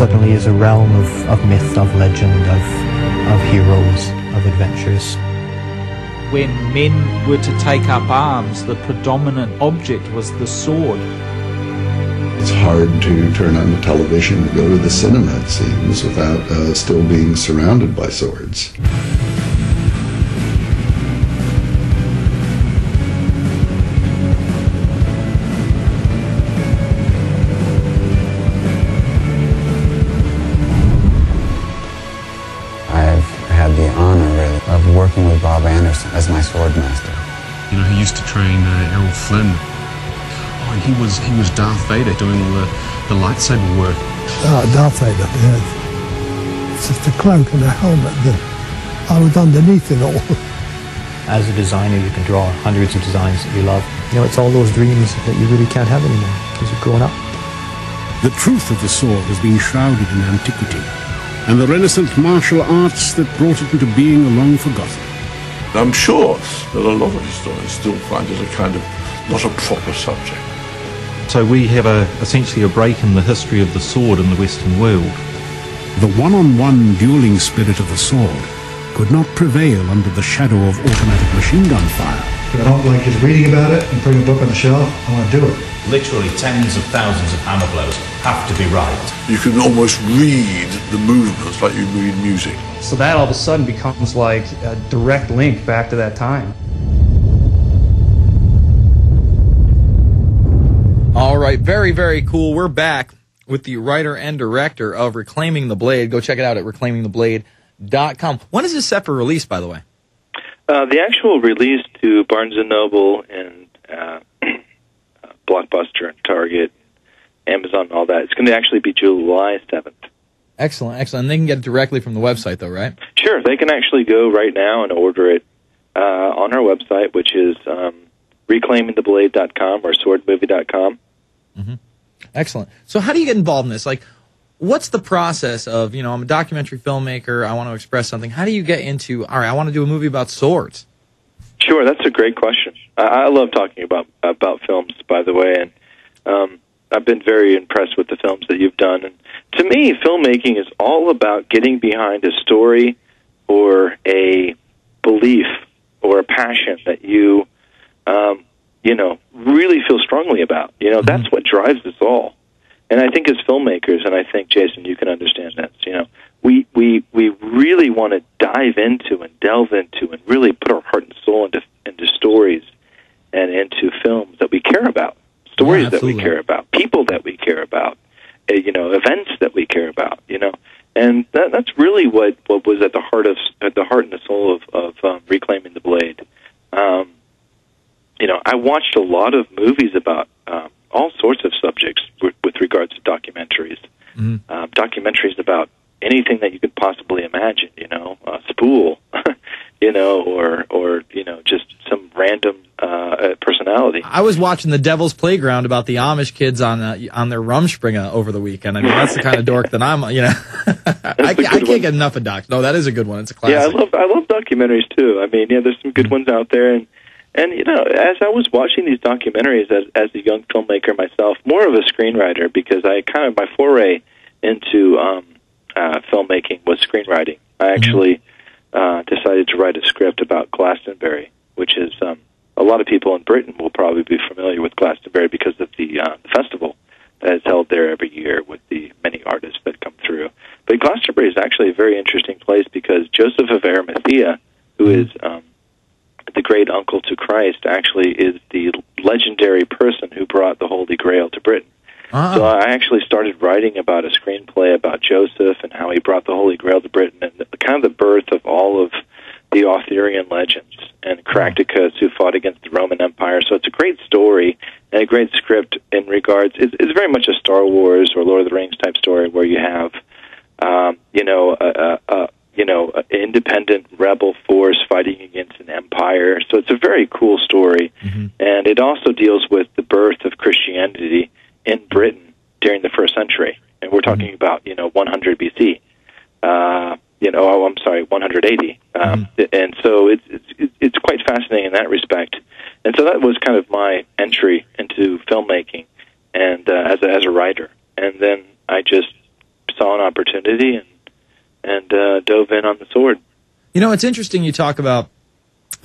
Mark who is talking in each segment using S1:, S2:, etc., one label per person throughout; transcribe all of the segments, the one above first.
S1: suddenly is a realm of myth, of legend, of heroes, of adventures.
S2: When men were to take up arms, the predominant object was the sword.
S3: It's hard to turn on the television and go to the cinema, it seems, without still being surrounded by swords.
S4: I've had the honor, really, of working with Bob Anderson as my sword master.
S5: You know, he used to train Errol Flynn. He was Darth Vader doing the lightsaber work.
S6: Darth Vader, yeah. It's just a cloak and a helmet that I was underneath it all.
S1: As a designer, you can draw hundreds of designs that you love. You know, it's all those dreams that you really can't have anymore because you've grown up.
S7: The truth of the sword has been shrouded in antiquity, and the Renaissance martial arts that brought it into being are long forgotten.
S8: I'm sure that a lot of historians still find it a kind of not a proper subject.
S9: So we have essentially a break in the history of the sword in the Western world.
S7: The one-on-one dueling spirit of the sword could not prevail under the shadow of automatic machine gun fire.
S10: I don't like just reading about it and putting a book on the shelf. I want to do it.
S11: Literally tens of thousands of hammer blows have to be right.
S8: You can almost read the movements like you read music.
S12: So that all of a sudden becomes like a direct link back to that time.
S13: All right, very, very cool. We're back with the writer and director of Reclaiming the Blade. Go check it out at reclaimingtheblade.com. When is this set for release, by the way?
S14: The actual release to Barnes & Noble and Blockbuster and Target, Amazon and all that, it's going to actually be July 7th.
S13: Excellent, excellent. And they can get it directly from the website, though, right?
S14: Sure, they can actually go right now and order it on our website, which is reclaimingtheblade.com or swordmovie.com.
S13: Mm-hmm. Excellent. So how do you get involved in this? Like, what's the process of, you know, I'm a documentary filmmaker, I want to express something. How do you get into, all right, I want to do a movie about swords?
S14: Sure, that's a great question. I love talking about films, by the way, and I've been very impressed with the films that you've done. And to me, filmmaking is all about getting behind a story or a belief or a passion that you really feel strongly about. You know, that's what drives us all. And I think as filmmakers, and I think, Jason, you can understand this, you know, we really want to dive into and delve into and really put our heart and soul into stories and into films that we care about, stories that we care about, people that we care about, events that we care about, And that's really what was at the heart and the soul of Reclaiming the Blade. I watched a lot of movies about all sorts of subjects with regards to documentaries. Documentaries about anything that you could possibly imagine, Spool, or just some random personality.
S13: I was watching The Devil's Playground about the Amish kids on their Rumspringa over the weekend. I mean, that's the kind of dork that I'm, I can't get enough of docs. No, that is a good one. It's a classic.
S14: Yeah, I love documentaries too. I mean, there's some good ones out there, and as I was watching these documentaries as a young filmmaker myself, more of a screenwriter, because my foray into filmmaking was screenwriting. I actually decided to write a script about Glastonbury, which is a lot of people in Britain will probably be familiar with Glastonbury because of the festival that is held there every year with the many artists that come through. But Glastonbury is actually a very interesting place because Joseph of Arimathea, who is the great uncle to Christ, actually is the legendary person who brought the Holy Grail to Britain. So I actually started writing about a screenplay about Joseph and how he brought the Holy Grail to Britain, and the birth of all of the Arthurian legends and Caractacus, who fought against the Roman Empire. So it's a great story and a great script in regards. It's very much a Star Wars or Lord of the Rings type story where you have, an independent rebel force fighting against an empire. So it's a very cool story, and it also deals with the birth of Christianity in Britain during the first century, and we're talking about 100 BC. 180. And so it's quite fascinating in that respect. And so that was kind of my entry into filmmaking, and as a writer. And then I just saw an opportunity and dove in on the sword.
S13: You know, it's interesting you talk about,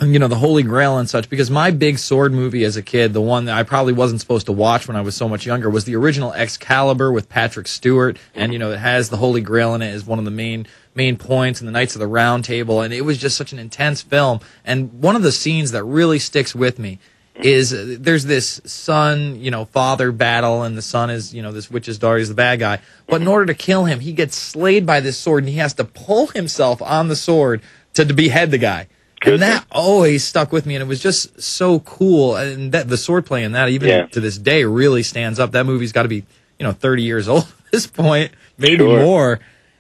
S13: you know, the Holy Grail and such, because my big sword movie as a kid, the one that I probably wasn't supposed to watch when I was so much younger, was the original Excalibur with Patrick Stewart, and, you know, it has the Holy Grail in it as one of the main points, and the Knights of the Round Table, and it was just such an intense film. And one of the scenes that really sticks with me is there's this son, you know, father battle, and the son is, you know, this witch's daughter, he's the bad guy. But in order to kill him, he gets slayed by this sword, and he has to pull himself on the sword to behead the guy. And that always stuck with me, and it was just so cool. And that the swordplay in that, even to this day, really stands up. That movie's got to be, you know, 30 years old at this point, maybe more.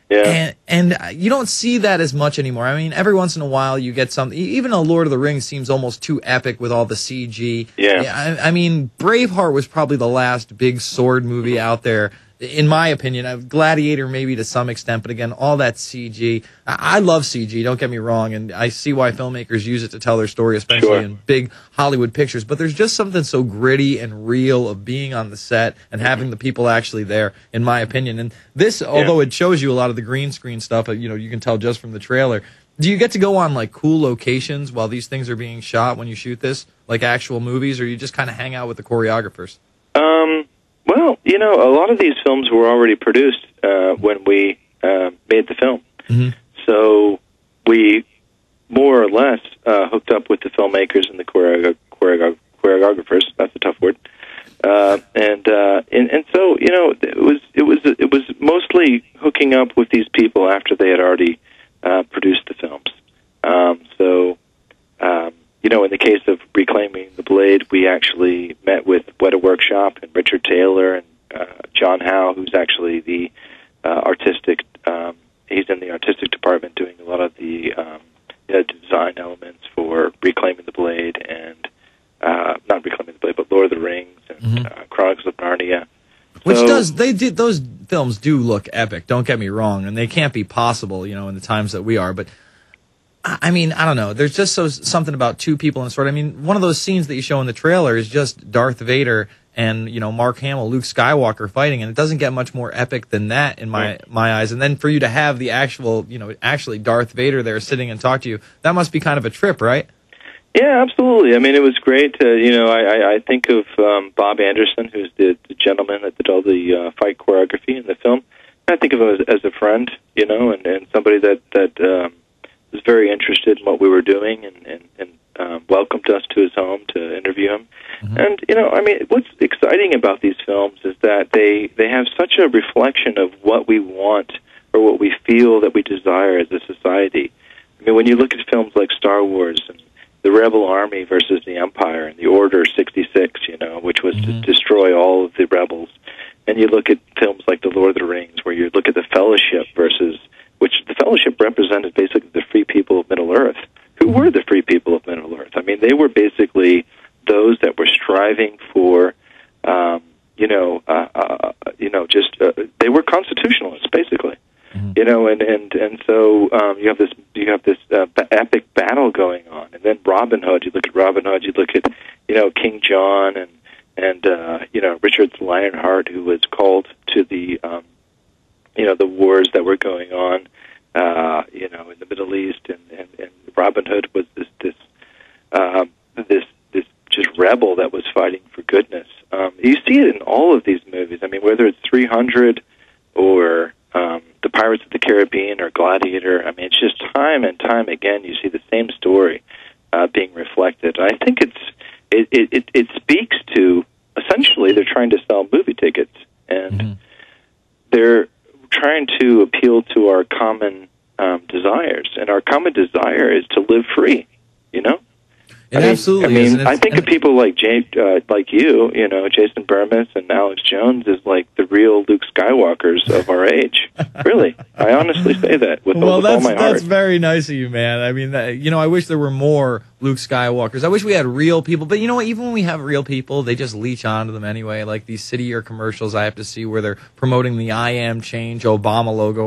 S13: Yeah. And you don't see that as much anymore. I mean, every once in a while you get something. Even a Lord of the Rings seems almost too epic with all the CG. Yeah. I mean, Braveheart was probably the last big sword movie out there, in my opinion. Gladiator maybe to some extent, but again, all that CG. I love CG, don't get me wrong, and I see why filmmakers use it to tell their story, especially in big Hollywood pictures, but there's just something so gritty and real of being on the set and having the people actually there, in my opinion. And this, although it shows you a lot of the green screen stuff, you know, you can tell just from the trailer, do you get to go on, like, cool locations while these things are being shot when you shoot this, like actual movies, or you just kind of hang out with the choreographers?
S14: Well, you know, a lot of these films were already produced when we made the film. So we more or less hooked up with the filmmakers and the choreographers. That's a tough word. And so, you know, it was mostly hooking up with these people after they had already produced the films. You know, in the case of Reclaiming the Blade, we actually met with Weta Workshop and Richard Taylor and John Howe, who's actually the artistic. He's in the artistic department doing a lot of the design elements for Reclaiming the Blade and not Reclaiming the Blade, but Lord of the Rings and Chronicles of Narnia.
S13: Which those films do look epic. Don't get me wrong, and they can't be possible, you know, in the times that we are, but. I mean, I don't know. There's just something about two people in a sword. I mean, one of those scenes that you show in the trailer is just Darth Vader and, you know, Mark Hamill, Luke Skywalker fighting, and it doesn't get much more epic than that in my eyes. And then for you to have the actual, you know, actually Darth Vader there sitting and talk to you, that must be kind of a trip, right?
S14: Yeah, absolutely. I mean, it was great. You know, I think of Bob Anderson, who's the gentleman that did all the fight choreography in the film. I think of him as a friend, you know, and somebody that was very interested in what we were doing and welcomed us to his home to interview him. And, you know, I mean, what's exciting about these films is that they have such a reflection of what we want or what we feel that we desire as a society. I mean, when you look at films like Star Wars and the Rebel Army versus the Empire and the Order 66, you know, which was to destroy all of the rebels, and you look at films like The Lord of the Rings, where you look at the Fellowship versus... which the Fellowship represented basically the free people of Middle-earth. Who were the free people of Middle-earth? I mean, they were basically those that were striving for, they were constitutionalists, basically. You know, and so you have this epic battle going on, and then Robin Hood. You look at Robin Hood. You look at, you know, King John and you know, Richard Lionheart, who was called to the the wars that were going on, you know, in the Middle East, and Robin Hood was this just rebel that was fighting for goodness. You see it in all of these movies. I mean, whether it's 300 or the Pirates of the Caribbean or Gladiator. I mean, it's just time and time again you see the same story being reflected. I think it speaks to, essentially, they're trying to sell movie tickets, and they're trying to appeal to our common desires, and our common desire is to live free, you know?
S13: Absolutely is.
S14: I think of people like like you know, Jason Bermas and Alex Jones is like the real Luke Skywalkers of our age. Really, I honestly say that with all my heart.
S13: That's very nice of you, man. I mean, you know, I wish there were more Luke Skywalkers. I wish we had real people, but you know what? Even when we have real people, they just leech onto them anyway. Like these City Year commercials I have to see where they're promoting the I Am Change Obama logo.